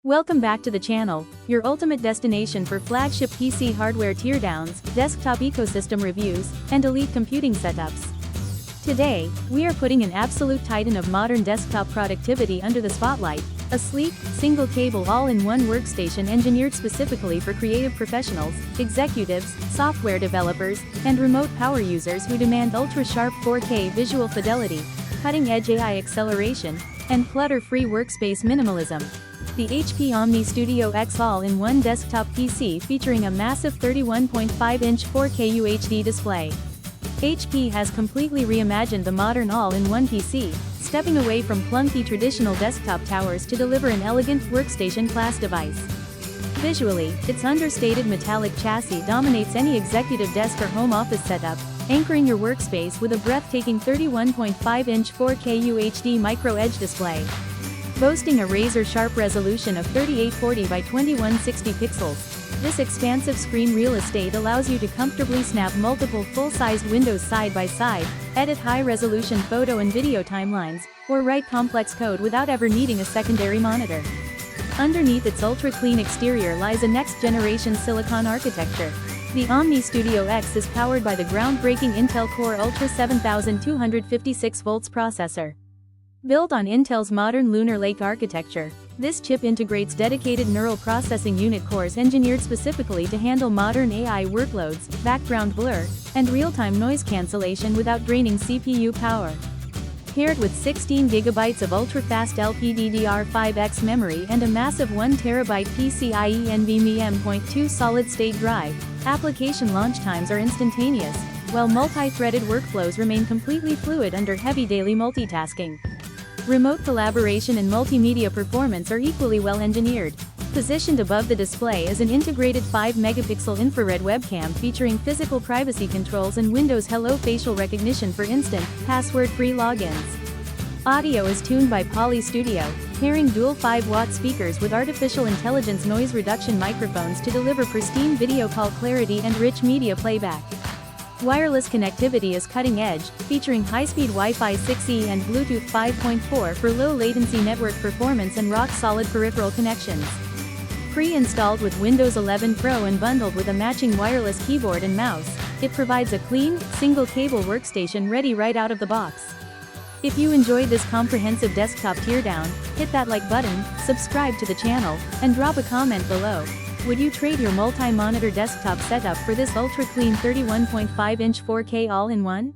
Welcome back to the channel, your ultimate destination for flagship PC hardware teardowns, desktop ecosystem reviews, and elite computing setups. Today, we are putting an absolute titan of modern desktop productivity under the spotlight, a sleek, single-cable all-in-one workstation engineered specifically for creative professionals, executives, software developers, and remote power users who demand ultra-sharp 4K visual fidelity, cutting-edge AI acceleration, and clutter-free workspace minimalism. The HP OmniStudio X All-in-One Desktop PC featuring a massive 31.5-inch 4K UHD display. HP has completely reimagined the modern all-in-one PC, stepping away from clunky traditional desktop towers to deliver an elegant workstation-class device. Visually, its understated metallic chassis dominates any executive desk or home office setup, anchoring your workspace with a breathtaking 31.5-inch 4K UHD micro-edge display. Boasting a razor-sharp resolution of 3840 by 2160 pixels, this expansive screen real estate allows you to comfortably snap multiple full-sized windows side by side, edit high-resolution photo and video timelines, or write complex code without ever needing a secondary monitor. Underneath its ultra-clean exterior lies a next-generation silicon architecture. The OmniStudio X is powered by the groundbreaking Intel Core Ultra 7256 volts processor. Built on Intel's modern Lunar Lake architecture, this chip integrates dedicated neural processing unit cores engineered specifically to handle modern AI workloads, background blur, and real-time noise cancellation without draining CPU power. Paired with 16 GB of ultra-fast LPDDR5X memory and a massive 1TB PCIe M.2 solid-state drive, application launch times are instantaneous, while multi-threaded workflows remain completely fluid under heavy daily multitasking. Remote collaboration and multimedia performance are equally well engineered. Positioned above the display is an integrated 5-megapixel infrared webcam featuring physical privacy controls and Windows Hello facial recognition for instant, password-free logins. Audio is tuned by Poly Studio, pairing dual 5-watt speakers with artificial intelligence noise reduction microphones to deliver pristine video call clarity and rich media playback. Wireless connectivity is cutting-edge, featuring high-speed Wi-Fi 6E and Bluetooth 5.4 for low-latency network performance and rock-solid peripheral connections. Pre-installed with Windows 11 Pro and bundled with a matching wireless keyboard and mouse, it provides a clean, single-cable workstation ready right out of the box. If you enjoyed this comprehensive desktop teardown, hit that like button, subscribe to the channel, and drop a comment below. Would you trade your multi-monitor desktop setup for this ultra-clean 31.5-inch 4K all-in-one?